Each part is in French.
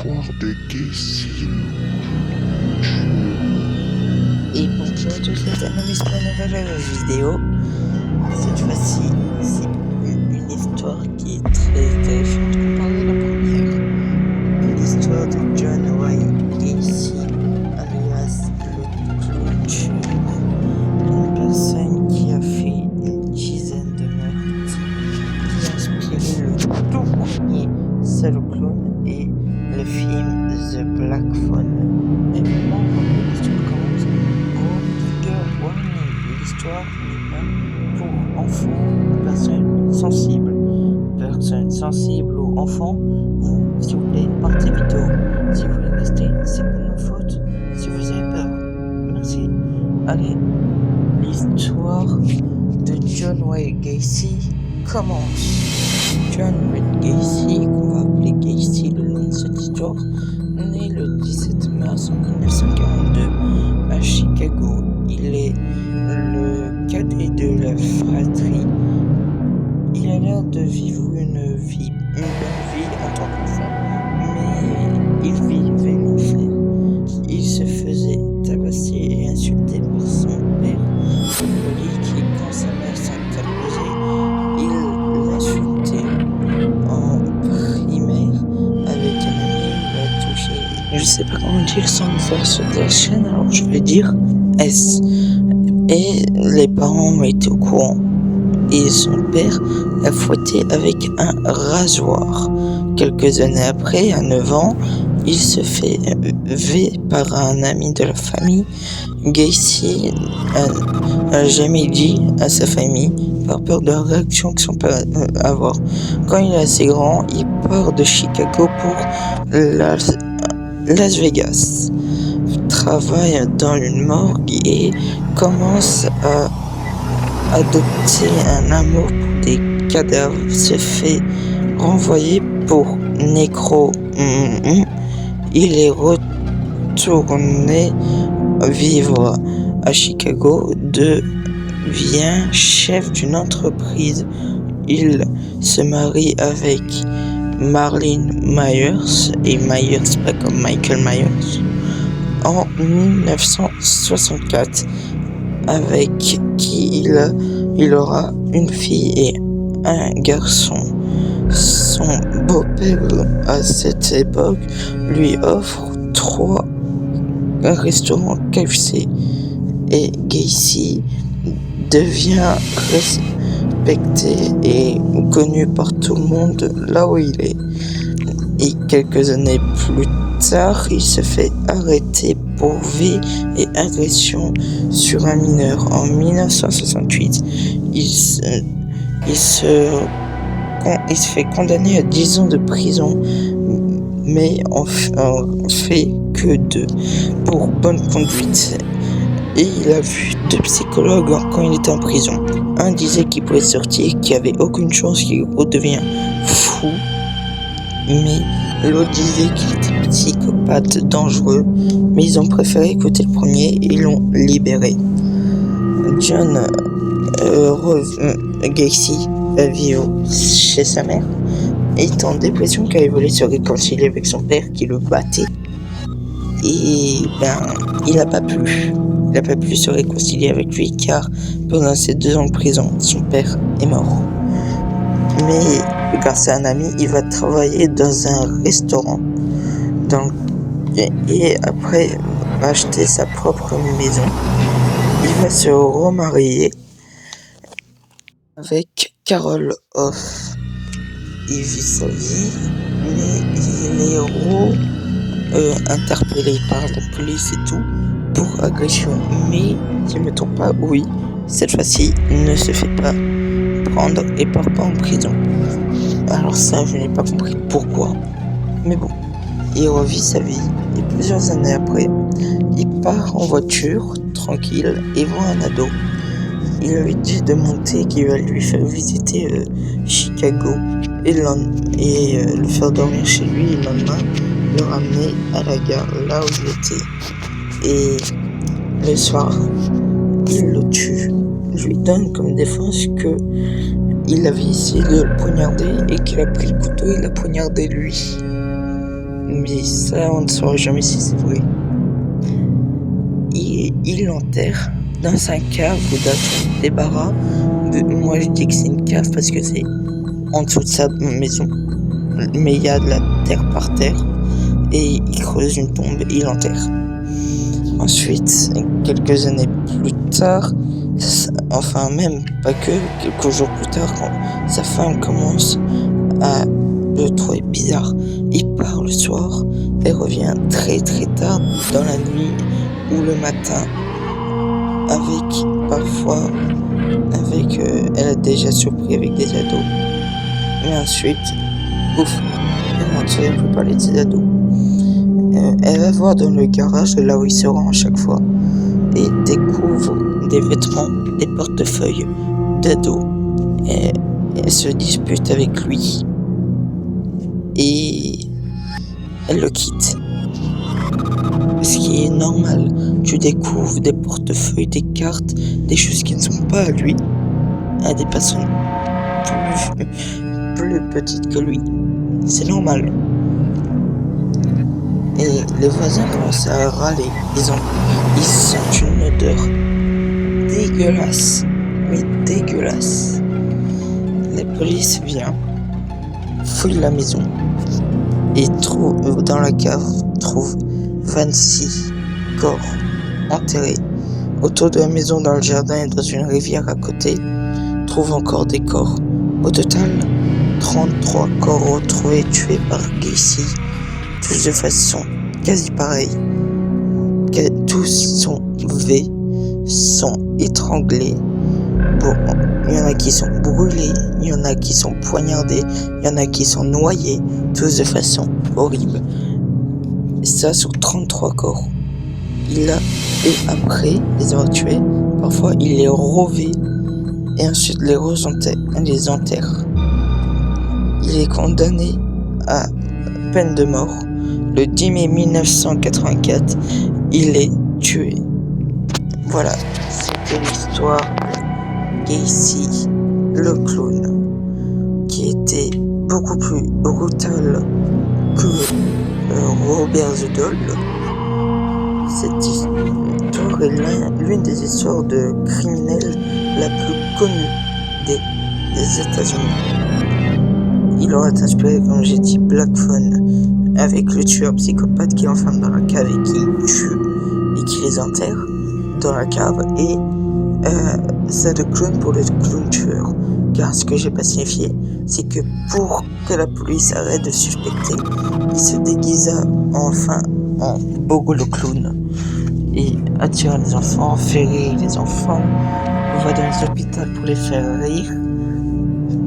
l'histoire de Gacy. Et bonjour à tous les amis pour une nouvelle vidéo. Cette fois-ci, c'est une histoire qui est très terrifiante comparée à la première. L'histoire de John Wayne Gacy, alias le clown, une personne qui a fait une dizaine de meurtres, qui a inspiré le tout premier Salo Clown et le film The Black Phone. Et maintenant, l'histoire commence. L'histoire n'est pas pour enfants, personnes sensibles aux enfants. Vous, s'il vous plaît, partez vite dehors. Si vous voulez rester, c'est pas de ma faute. Si vous avez peur, merci. Allez, l'histoire de John Wayne Gacy commence. John Wayne Gacy, qu'on va appeler Gacy le long de cette histoire, né le 17 mars 1942 à Chicago. Il est le cadet de la fratrie. Il a l'air de vivre une bonne vie en tant qu'enfant, mais il vivait l'enfer. Il se faisait tabasser et insulter par son père alcoolique, et quand sa mère s'interposait, il l'insultait. En primaire, avec un ami, il a touché. Je sais pas comment dire sans le faire sur la chaîne, alors je vais dire S. Et les parents étaient au courant. Et son père l'a fouetté avec un rasoir. Quelques années après, à 9 ans, il se fait V par un ami de la famille. Gacy n'a jamais dit à sa famille par peur de la réaction que son père va avoir. Quand il est assez grand, il part de Chicago pour Las Vegas, travaille dans une morgue et commence à adopter un amour pour des cadavres, se fait renvoyer pour nécro. Il est retourné vivre à Chicago, devient chef d'une entreprise. Il se marie avec Marilyn Myers, et Myers pas comme Michael Myers, en 1964, avec qui il aura une fille et un garçon. Son beau-père, à cette époque, lui offre 3 restaurants KFC, et Gacy devient respecté et connu par tout le monde là où il est. Et quelques années plus tard, il se fait arrêter pour viol et agression sur un mineur. En 1968, il se fait condamner à 10 ans de prison, mais on fait que 2 pour bonne conduite. Et il a vu 2 psychologues quand il était en prison. Un disait qu'il pouvait sortir, qu'il n'y avait aucune chance qu'il redevienne fou, mais l'autre disait qu'il était psychopathe dangereux, mais ils ont préféré écouter le premier et l'ont libéré. John Gacy va vivre chez sa mère, est en dépression car il voulait se réconcilier avec son père qui le battait, et il n'a pas pu se réconcilier avec lui car pendant ses 2 ans de prison, son père est mort. Mais grâce à un ami, il va travailler dans un restaurant. Et après acheter sa propre maison, il va se remarier avec Carol Hoff. Il vit sa vie, mais il est interpellé par la police et tout pour agression. Mais si je ne me trompe pas, oui, cette fois-ci, il ne se fait pas prendre et part pas en prison. Alors ça, je n'ai pas compris pourquoi. Mais bon, il revit sa vie. Et plusieurs années après, il part en voiture, tranquille, et voit un ado. Il lui dit de monter, qu'il va lui faire visiter Chicago et le faire dormir chez lui, et le lendemain, le ramener à la gare, là où il était. Et le soir, il le tue. Lui donne comme défense que il avait essayé de le poignarder et qu'il a pris le couteau et l'a poignardé lui. mais ça, on ne saura jamais si c'est vrai. Il l'enterre dans un cave ou dans des barras. Moi, je dis que c'est une cave parce que c'est en dessous de sa maison. Mais il y a de la terre par terre. Et il creuse une tombe et il l'enterre. Ensuite, quelques années plus tard, enfin même pas que, quelques jours plus tard, quand sa femme commence à le trouver bizarre, il part le soir et revient très très tard dans la nuit ou le matin elle a déjà surpris avec des ados. Mais ensuite, ouf, elle ne peut parler de ses ados. Elle va voir dans le garage, là où il se rend à chaque fois, et découvre des vêtements, des portefeuilles d'ados. Et elle se dispute avec lui. Et elle le quitte. Ce qui est normal. Tu découvres des portefeuilles, des cartes, des choses qui ne sont pas à lui, à des personnes plus petites que lui. C'est normal. Et les voisins commencent à râler. Ils sentent une odeur dégueulasse. Mais dégueulasse. La police vient, fouille la maison et dans la cave trouve 26 corps enterrés. Autour de la maison, dans le jardin et dans une rivière à côté, trouve encore des corps. Au total, 33 corps retrouvés tués par Gacy, tous de façon quasi pareille. Tous sont V, sont étranglés. Bon, il y en a qui sont brûlés, il y en a qui sont poignardés, il y en a qui sont noyés, tous de façon horrible. Et ça sur 33 corps. Et après les avoir tués, parfois il les revêt et ensuite les enterre. Il est condamné à peine de mort. Le 10 mai 1984, il est tué. Voilà, c'était l'histoire Gacy, le clown, qui était beaucoup plus brutal que Robert the Doll. Cette histoire est l'une des histoires de criminels la plus connue des États-Unis. Il aurait inspiré, comme j'ai dit, Black Phone, avec le tueur psychopathe qui enferme dans la cave et qui tue et qui les enterre dans la cave, et c'est le clown pour le clown tueur. Car ce que j'ai pas signifié, c'est que pour que la police arrête de suspecter, il se déguisa enfin en Bogo le clown et attire les enfants, fait rire les enfants, va dans les hôpitaux pour les faire rire.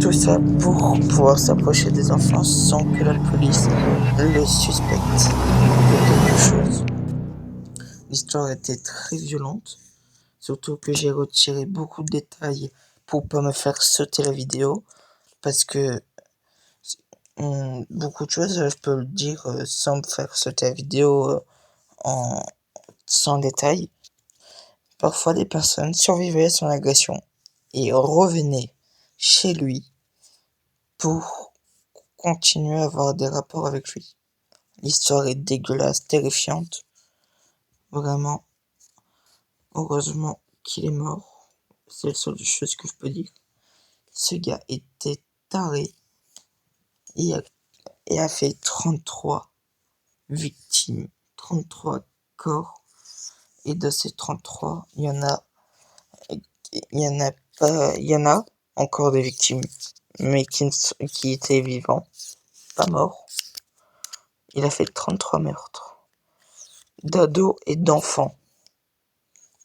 Tout ça pour pouvoir s'approcher des enfants sans que la police le suspecte de quelque chose. L'histoire était très violente, surtout que j'ai retiré beaucoup de détails pour pas me faire sauter la vidéo, parce que beaucoup de choses, je peux le dire sans me faire sauter la vidéo sans détail. Parfois, des personnes survivaient à son agression et revenaient chez lui pour continuer à avoir des rapports avec lui. L'histoire est dégueulasse, terrifiante. Vraiment, heureusement qu'il est mort. C'est la seule chose que je peux dire. Ce gars était taré et a fait 33 victimes, 33 corps. Et de ces 33, il y en a encore des victimes, mais qui étaient vivants, pas morts. Il a fait 33 meurtres d'ados et d'enfants.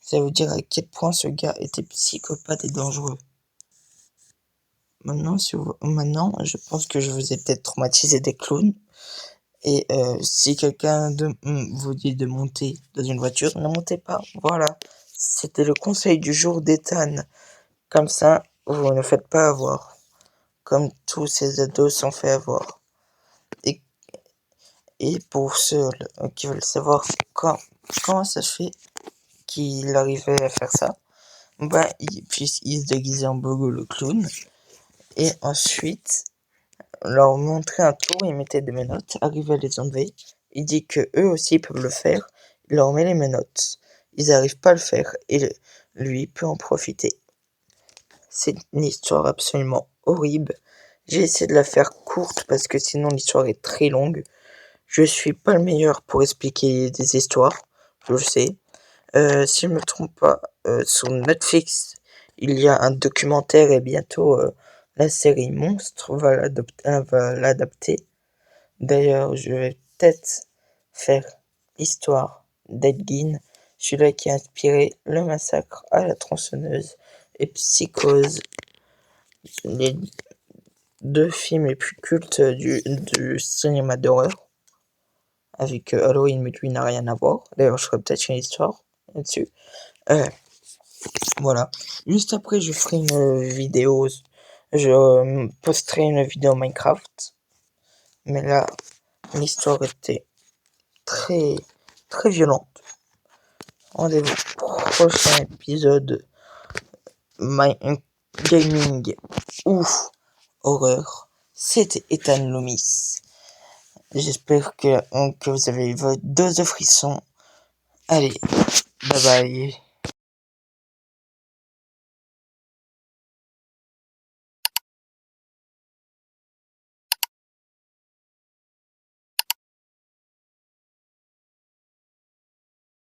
Ça veut dire à quel point ce gars était psychopathe et dangereux. Maintenant, je pense que je vous ai peut-être traumatisé des clowns. Et si quelqu'un vous dit de monter dans une voiture, ne montez pas. Voilà. C'était le conseil du jour d'Ethan. Comme ça, vous ne faites pas avoir. Comme tous ces ados sont fait avoir. Et pour ceux qui veulent savoir comment ça se fait qu'il arrivait à faire ça, il se déguisait en Bogo le clown. Et ensuite, leur montrer un tour, il mettait des menottes, arrive à les enlever, il dit que eux aussi peuvent le faire, il leur met les menottes. Ils n'arrivent pas à le faire et lui peut en profiter. C'est une histoire absolument horrible. J'ai essayé de la faire courte parce que sinon l'histoire est très longue. Je suis pas le meilleur pour expliquer des histoires, je le sais. Si je me trompe pas, sur Netflix, il y a un documentaire et bientôt la série Monstre va l'adapter. D'ailleurs, je vais peut-être faire l'histoire d'Ed Gein, celui-là qui a inspiré Le Massacre à la tronçonneuse et Psychose, les deux films les plus cultes du cinéma d'horreur, avec Halloween, mais lui n'a rien à voir. D'ailleurs, je ferai peut-être une histoire là-dessus. Voilà. Juste après, je ferai une vidéo, je posterai une vidéo Minecraft. Mais là, l'histoire était très, très violente. Rendez-vous au prochain épisode Gaming ou horreur. C'était Ethan Loomis. J'espère que vous avez eu votre dose de frissons. Allez, bye bye.